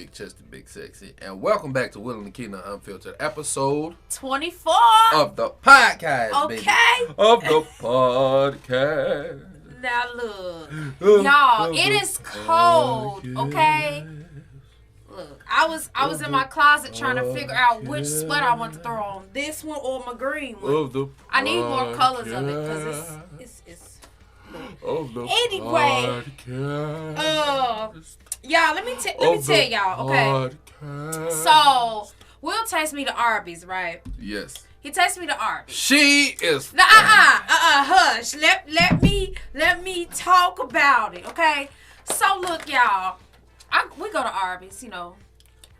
big chested, big sexy, and welcome back to Will Nakina Unfiltered, episode 24 of the podcast, okay. Baby. Of the podcast. Now look, y'all, it is cold, okay? Look, I was in my closet trying to figure out which sweater I want to throw on, this one or my green one. I need more colors of it because it's anyway. Y'all, let me tell y'all, okay? So, Will takes me to Arby's, right? Yes. He takes me to Arby. She is. Hush. Let me talk about it, okay? So look, y'all. We go to Arby's, you know.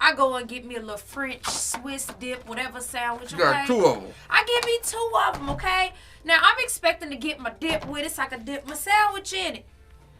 I go and get me a little French, Swiss dip, whatever sandwich, okay? You got 2 of them. I get me 2 of them, okay? Now, I'm expecting to get my dip with it so I can dip my sandwich in it.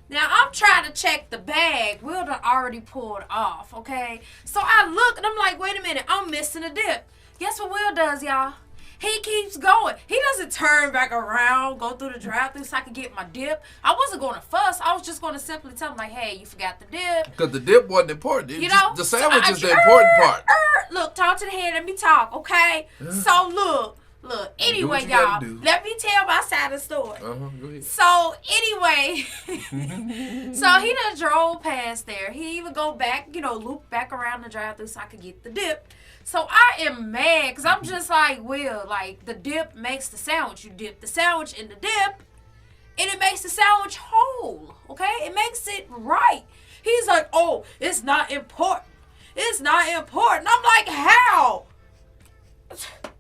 Now, I'm trying to check the bag. Will done already pulled off, okay? So I look, and I'm like, wait a minute. I'm missing a dip. Guess what Will does, y'all? He keeps going. He doesn't turn back around, go through the drive-thru so I can get my dip. I wasn't going to fuss. I was just going to simply tell him, like, hey, you forgot the dip. Because the dip wasn't important. You know? The sandwich is the important part. Look, talk to the head. Let me talk, okay? So, look. Anyway, y'all, let me tell my side of the story. Go ahead. So, anyway, so he done drove past there. He even go back, loop back around the drive-thru so I could get the dip. So, I am mad because I'm just like, Will, like, the dip makes the sandwich. You dip the sandwich in the dip, and it makes the sandwich whole, okay? It makes it right. He's like, oh, it's not important. It's not important. I'm like, how?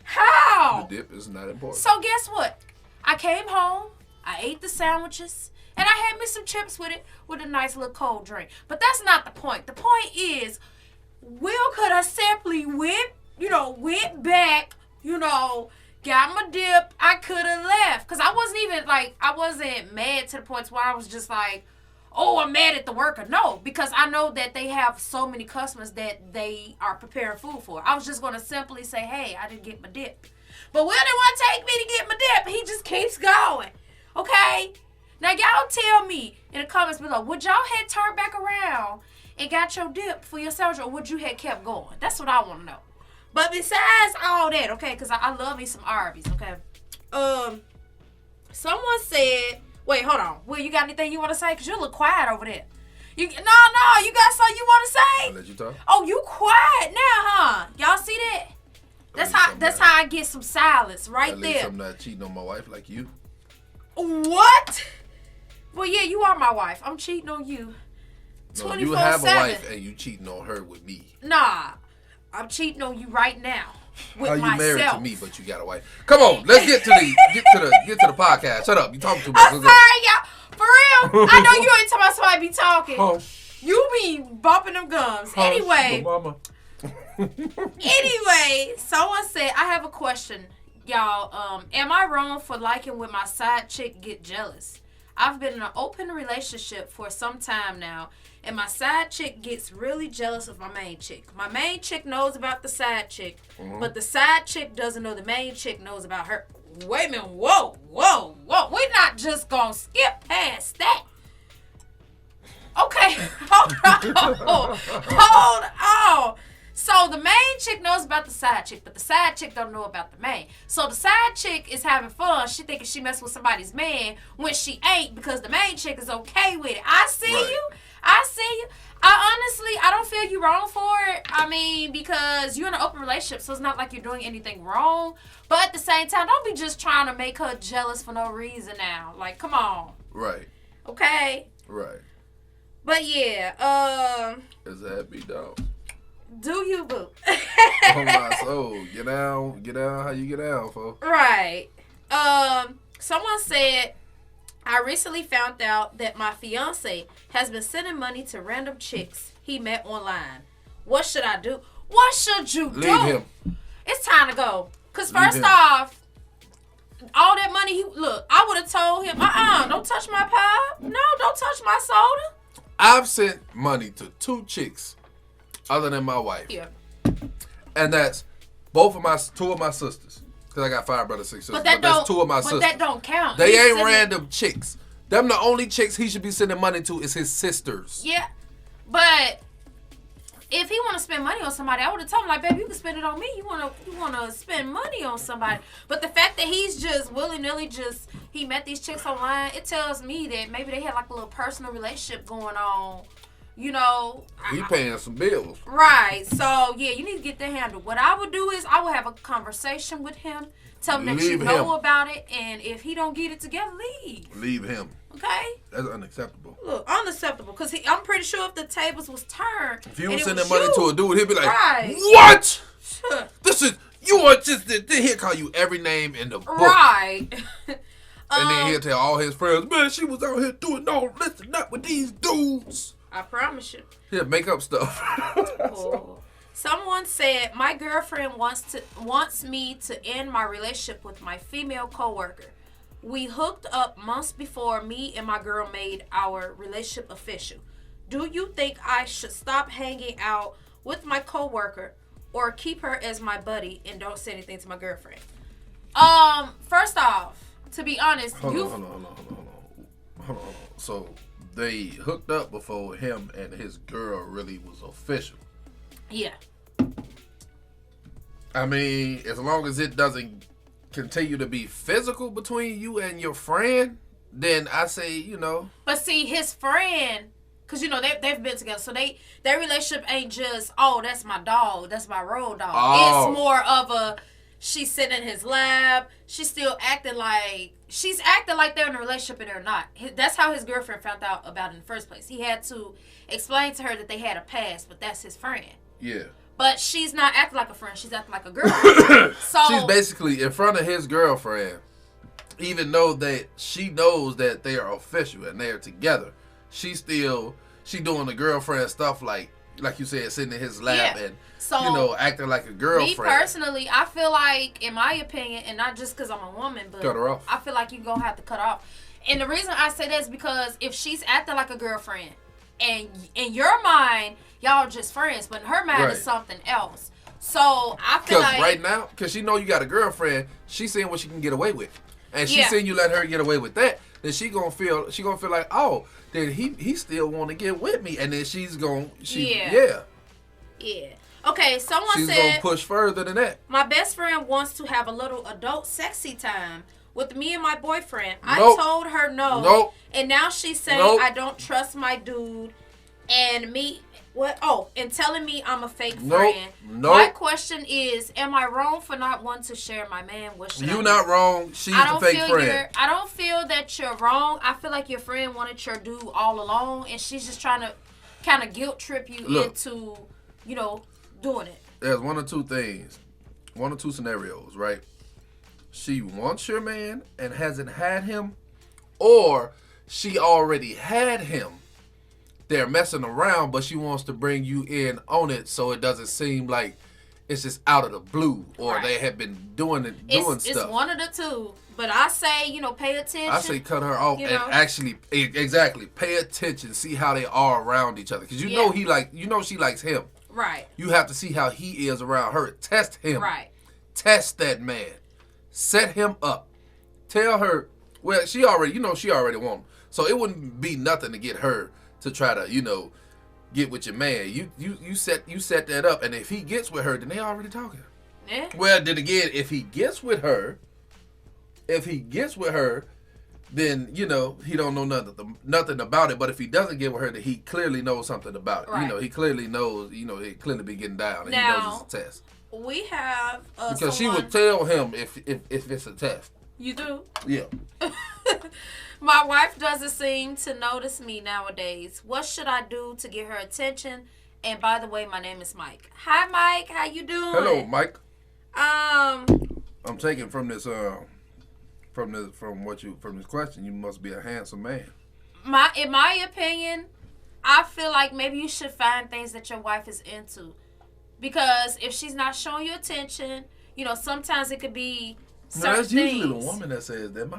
How? The dip is not important. So guess what? I came home, I ate the sandwiches, and I had me some chips with it with a nice little cold drink. But that's not the point. The point is, Will could have simply went back, got my dip. I could have left. Because I wasn't mad to the point where I was just like, oh, I'm mad at the worker. No, because I know that they have so many customers that they are preparing food for. I was just going to simply say, hey, I didn't get my dip. But Will didn't want to take me to get my dip. He just keeps going. Okay? Now, y'all tell me in the comments below, would y'all have turned back around and got your dip for your sandwich, or would you have kept going? That's what I want to know. But besides all that, okay, because I love me some Arby's, okay? Someone said... Wait, hold on. Will, you got anything you want to say? Because you look quiet over there. No, you got something you want to say? I'll let you talk. Oh, you quiet now, huh? Y'all see that? That's how I get some silence right there. I'm not cheating on my wife like you. What? Well, yeah, you are my wife. I'm cheating on you 24/7. No, you have a wife and you cheating on her with me. Nah, I'm cheating on you right now. With How you myself. married to me, but you got a wife? Come on, let's get to the podcast. Shut up, you talking too much. I'm sorry, y'all. For real, I know you ain't talking about somebody be talking. Hush. You be bumping them gums. Hush, anyway, mama. Someone said, I have a question, y'all. Am I wrong for liking when my side chick get jealous? I've been in an open relationship for some time now, and my side chick gets really jealous of my main chick. My main chick knows about the side chick, but the side chick doesn't know the main chick knows about her. Wait a minute. Whoa. We're not just going to skip past that. Okay, hold on. So the main chick knows about the side chick, but the side chick don't know about the main. So the side chick is having fun. She thinking she messed with somebody's man when she ain't, because the main chick is okay with it. I see you. I don't feel you wrong for it. I mean, because you're in an open relationship, so it's not like you're doing anything wrong. But at the same time, don't be just trying to make her jealous for no reason now. Like, come on. Right. Okay? Right. But yeah, Is that happy dog? Do you, boo? Oh my soul. Get down how you get down, folks. Right. Someone said, I recently found out that my fiance has been sending money to random chicks he met online. What should I do? What should you do? Leave him. It's time to go. Because first off, all that money, I would have told him, don't touch my pop. No, don't touch my soda. I've sent money to 2 chicks other than my wife. Yeah. And that's two of my sisters. Because I got 5 brothers, 6 sisters. But that's 2 of my sisters. But that don't count. They ain't random chicks. Them the only chicks he should be sending money to is his sisters. Yeah. But if he want to spend money on somebody, I would have told him, like, baby, you can spend it on me. You wanna spend money on somebody. But the fact that he's just willy-nilly he met these chicks online, it tells me that maybe they had like a little personal relationship going on. You know. He paying some bills. Right. So, yeah, you need to get that handled. What I would do is I would have a conversation with him, tell him that you know about it, and if he don't get it together, leave. Leave him. Okay? That's unacceptable. Look, unacceptable. Because I'm pretty sure if the tables was turned, if you was sending money to a dude, he'd be like, right. What? This is, you are just, he'll call you every name in the book. Right. And then he'll tell all his friends, man, she was out here doing all this and that with these dudes. I promise you. Yeah, make up stuff. Oh. Someone said, my girlfriend wants me to end my relationship with my female coworker. We hooked up months before me and my girl made our relationship official. Do you think I should stop hanging out with my coworker or keep her as my buddy and don't say anything to my girlfriend? First off, to be honest, Hold on. So they hooked up before him and his girl really was official. Yeah. I mean, as long as it doesn't continue to be physical between you and your friend, then I say, you know. But see, his friend, because, you know, they've been together. So their relationship ain't just, oh, that's my dog. That's my road dog. Oh. It's more of a, she's sitting in his lab. She's still acting like they're in a relationship and they're not. That's how his girlfriend found out about it in the first place. He had to explain to her that they had a past, but that's his friend. Yeah. But she's not acting like a friend. She's acting like a girlfriend. So she's basically in front of his girlfriend, even though that she knows that they are official and they are together. She doing the girlfriend stuff like you said, sitting in his lap and so, you know, acting like a girlfriend. Me personally, I feel like, in my opinion, and not just because I'm a woman, but cut her off. I feel like you're gonna have to cut her off. And the reason I say that is because if she's acting like a girlfriend, and in your mind, y'all are just friends, but in her mind is something else. So I feel like right now, because she know you got a girlfriend, she's seeing what she can get away with, and she's seeing you let her get away with that. Then she gonna feel like, oh, then he still want to get with me, and then yeah. Okay, she's said gonna push further than that. My best friend wants to have a little adult sexy time with me and my boyfriend. Nope. I told her no. Nope. And now she's saying I don't trust my dude and me. What? Oh, and telling me I'm a fake friend. Nope. My question is, am I wrong for not wanting to share my man? You're not wrong. She's a fake friend. I don't feel that you're wrong. I feel like your friend wanted your dude all along, and she's just trying to kind of guilt trip you into, you know, doing it. There's one or two scenarios, right? She wants your man and hasn't had him, or she already had him. They're messing around, but she wants to bring you in on it so it doesn't seem like it's just out of the blue, or they have been doing stuff. It's one of the two. But I say, you know, pay attention. I say cut her off and actually, exactly, pay attention, see how they are around each other. Because you know she likes him. Right. You have to see how he is around her. Test him. Right. Test that man. Set him up. Tell her, well, she already wants him. So it wouldn't be nothing to get her to try to, you know, get with your man. You set that up, and if he gets with her, then they already talking. Yeah. Well, then again, if he gets with her, then, you know, he don't know nothing about it. But if he doesn't get with her, then he clearly knows something about it. Right. You know, he clearly knows, you know, he clearly be getting down, and he knows it's a test. We have because she would tell him if it's a test. You do? Yeah. My wife doesn't seem to notice me nowadays. What should I do to get her attention? And by the way, my name is Mike. Hi, Mike. How you doing? Hello, Mike. I'm taking from this question, you must be a handsome man. In my opinion, I feel like maybe you should find things that your wife is into. Because if she's not showing you attention, you know, sometimes it could be certain that's usually things. The woman that says that.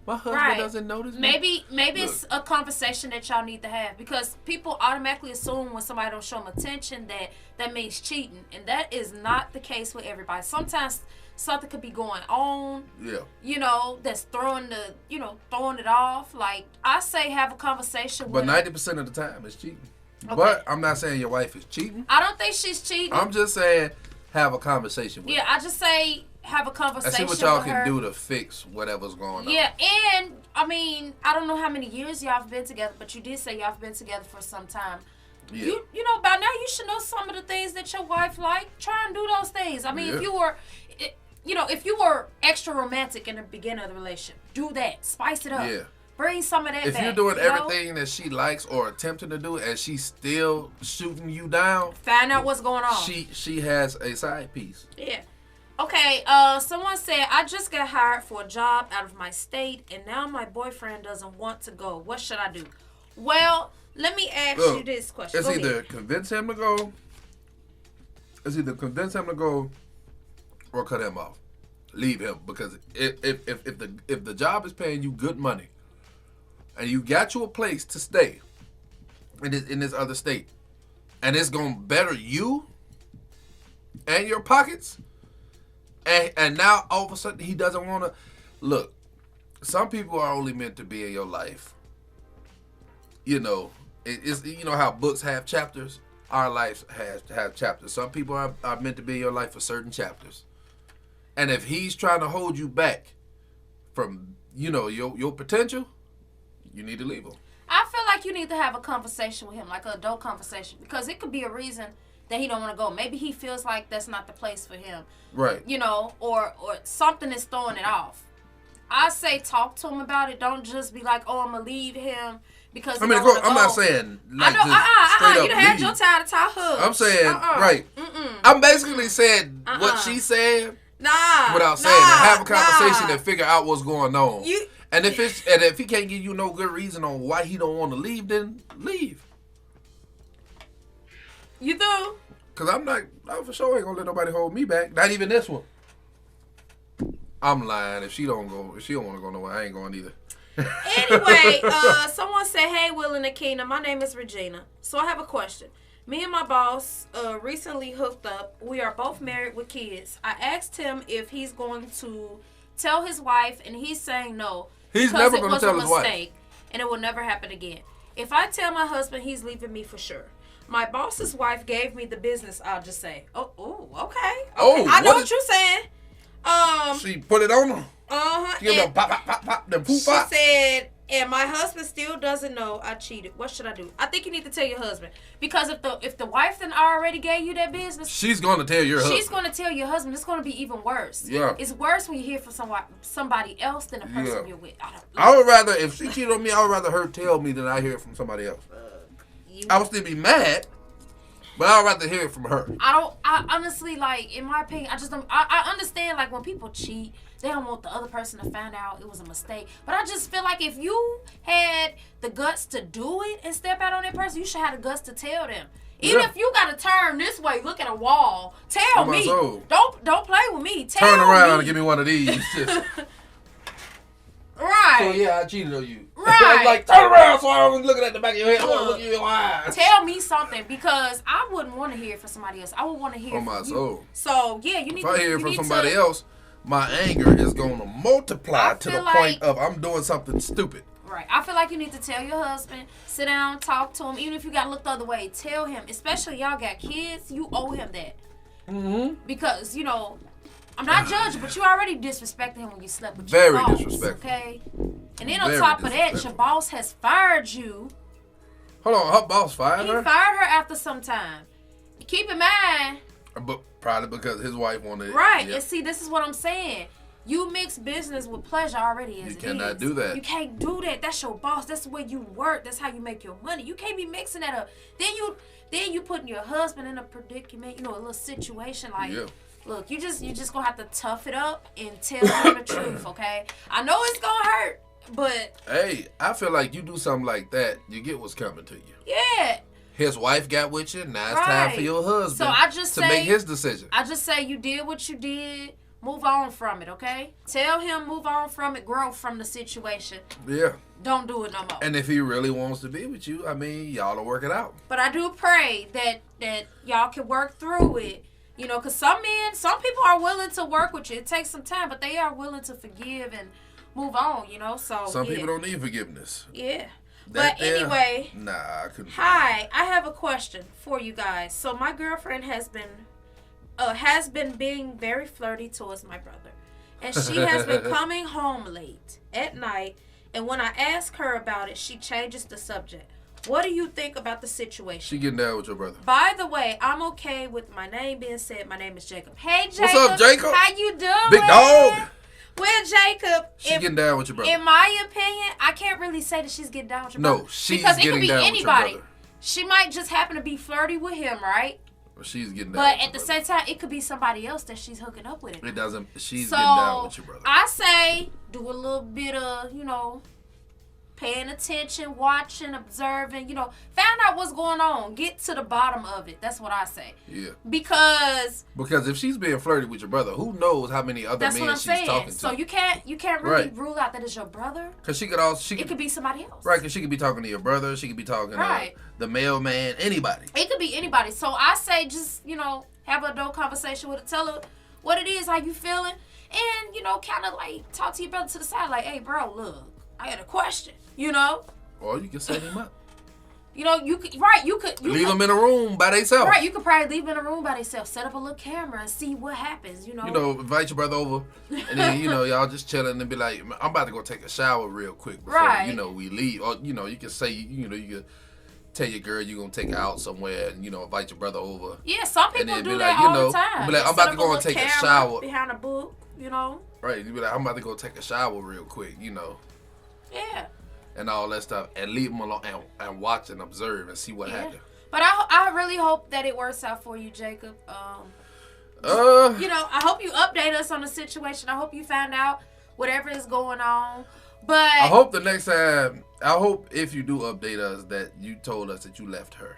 My husband doesn't notice me. Maybe it's a conversation that y'all need to have, because people automatically assume when somebody don't show them attention that means cheating, and that is not the case with everybody. Sometimes something could be going on. Yeah. You know, that's throwing it off. Like I say, have a conversation. But 90% of the time, it's cheating. Okay. But I'm not saying your wife is cheating. I don't think she's cheating. I'm just saying have a conversation with her. Yeah, I just say have a conversation and see what y'all with can her. do to fix whatever's going on. Yeah, and I mean, I don't know how many years y'all have been together, but you did say y'all have been together for some time. Yeah. You know, by now you should know some of the things that your wife like. Try and do those things. I mean, if you were extra romantic in the beginning of the relationship, do that. Spice it up. Yeah. Bring some of that back. If you're doing everything that she likes or attempting to do, and she's still shooting you down, find out what's going on. She has a side piece. Yeah. Okay, someone said, I just got hired for a job out of my state, and now my boyfriend doesn't want to go. What should I do? Well, let me ask you this question. It's either convince him to go, or cut him off. Leave him, because if the job is paying you good money, and you got you a place to stay in this other state, and it's gonna better you and your pockets, and now all of a sudden he doesn't want to look. Some people are only meant to be in your life. You know, it's how books have chapters. Our lives have chapters. Some people are meant to be in your life for certain chapters, and if he's trying to hold you back from your potential, you need to leave him. I feel like you need to have a conversation with him, like an adult conversation, because it could be a reason that he don't want to go. Maybe he feels like that's not the place for him. Right. Or something is throwing it off. I say talk to him about it. Don't just be like, oh, I'm going to leave him because I'm not saying like I know, just straight you up done had leave. your time to talk hug. I'm saying, right. I'm basically saying what she said without saying it. Have a conversation and figure out what's going on. And if he can't give you no good reason on why he don't want to leave, then leave. You do? Cause I for sure ain't gonna let nobody hold me back. Not even this one. I'm lying. If she don't want to go nowhere, I ain't going either. Anyway, someone said, hey, Will and Nakina, my name is Regina. So I have a question. Me and my boss recently hooked up. We are both married with kids. I asked him if he's going to tell his wife, and he's saying no. He's never going to tell his wife. And it will never happen again. If I tell my husband, he's leaving me for sure. My boss's wife gave me the business, I'll just say. Okay. I know what you're saying. She put it on him. Uh-huh. She gave them pop, pop, pop, pop, them poop She pop. said, and my husband still doesn't know I cheated. What should I do? I think you need to tell your husband. Because if the wife then already gave you that business, she's going to tell your husband. She's going to tell your husband. It's going to be even worse. Yeah. It's worse when you hear from somebody else than the person you're with. I would rather, if she cheated on me, I would rather her tell me than I hear it from somebody else. I would still be mad, but I would rather hear it from her. I honestly, like, in my opinion, I just don't. I understand, like, when people cheat, they don't want the other person to find out it was a mistake. But I just feel like if you had the guts to do it and step out on that person, you should have the guts to tell them. Even if you got to turn this way, look at a wall, tell me. Don't play with me. Tell turn around me. and give me one of these. Right. So, yeah, I cheated on you. Right. I was like, turn around so I wasn't looking at the back of your head. I want to look in your eyes. Tell me something, because I wouldn't want to hear it from somebody else. I would want to hear it from you. Soul. So, yeah, you need to. If I hear it from somebody else, my anger is going to multiply to the point of I'm doing something stupid. Right. I feel like you need to tell your husband, sit down, talk to him. Even if you got to look the other way, tell him. Especially y'all got kids, you owe him that. Mm-hmm. Because, I'm not judging, but you already disrespected him when you slept with your boss. Very disrespectful. Okay? And then on top of that, your boss has fired you. Hold on, her boss fired her? He fired her after some time. Keep in mind. But probably because his wife wanted it. Right. Yeah. And see, this is what I'm saying. You mix business with pleasure already as it is. You cannot do that. You can't do that. That's your boss. That's the way you work. That's how you make your money. You can't be mixing that up. Then you putting your husband in a predicament, a little situation like, look, you just gonna have to tough it up and tell him the truth, okay? I know it's gonna hurt, but hey, I feel like you do something like that, you get what's coming to you. Yeah. His wife got with you. Now it's time for your husband to make his decision. I just say you did what you did. Move on from it, okay? Tell him move on from it. Grow from the situation. Yeah. Don't do it no more. And if he really wants to be with you, I mean, y'all will work it out. But I do pray that y'all can work through it. Because some people are willing to work with you. It takes some time, but they are willing to forgive and move on, So some people don't need forgiveness. Yeah. But anyway, nah, I couldn't. Hi, I have a question for you guys. So my girlfriend has been being very flirty towards my brother, and she has been coming home late at night. And when I ask her about it, she changes the subject. What do you think about the situation? She getting down with your brother. By the way, I'm okay with my name being said. My name is Jacob. Hey, Jacob. What's up, Jacob? How you doing? Big dog. Well, Jacob, she getting down with your brother. In my opinion, I can't really say that she's getting down with your brother. No, she's because getting it could be down anybody. with your brother. She might just happen to be flirty with him, right? Well, she's getting down. But at the same time, it could be somebody else that she's hooking up with. It doesn't. She's getting down with your brother. I say do a little bit of, paying attention, watching, observing, find out what's going on. Get to the bottom of it. That's what I say. Yeah. Because if she's being flirty with your brother, who knows how many other men she's talking to. So you can't really rule out that it's your brother. Because it could be somebody else. Right, because she could be talking to your brother. She could be talking to the mailman, anybody. It could be anybody. So I say just, have an adult conversation with her. Tell her what it is, how you feeling. And, kind of like talk to your brother to the side. Like, hey, bro, look, I got a question. Or you can set him up. You could leave them in a room by themselves. Right, you could probably leave them in a room by themselves. Set up a little camera and see what happens. Invite your brother over, and then y'all just chilling and be like, I'm about to go take a shower real quick before we leave. Or you can say you can tell your girl you're gonna take her out somewhere and invite your brother over. Yeah, some people do that all the time. Be like, I'm about to go and take a shower behind a book. Right, you be like, I'm about to go take a shower real quick. Yeah. And all that stuff, and leave them alone and watch and observe and see what happens. But I really hope that it works out for you, Jacob. I hope you update us on the situation. I hope you find out whatever is going on. But I hope the next time, if you do update us, that you told us that you left her.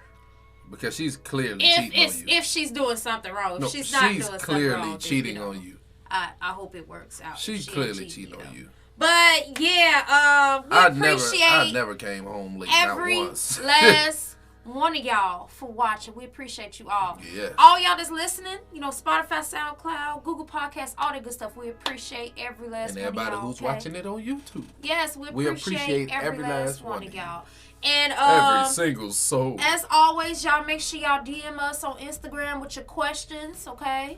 Because she's clearly cheating on you. If she's doing something wrong. If she's not doing something wrong. She's clearly cheating on you. I hope it works out. She's clearly cheating on you. But yeah, we appreciate I never came home late, every not once. last one of y'all for watching. We appreciate you all. Yeah. All y'all that's listening, Spotify, SoundCloud, Google Podcasts, all that good stuff. We appreciate every last one of y'all. And everybody who's watching it on YouTube. Yes, we appreciate every last one of y'all. And every single soul. As always, y'all make sure y'all DM us on Instagram with your questions, okay?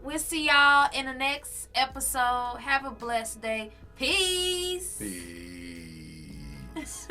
We'll see y'all in the next episode. Have a blessed day. Peace. Peace.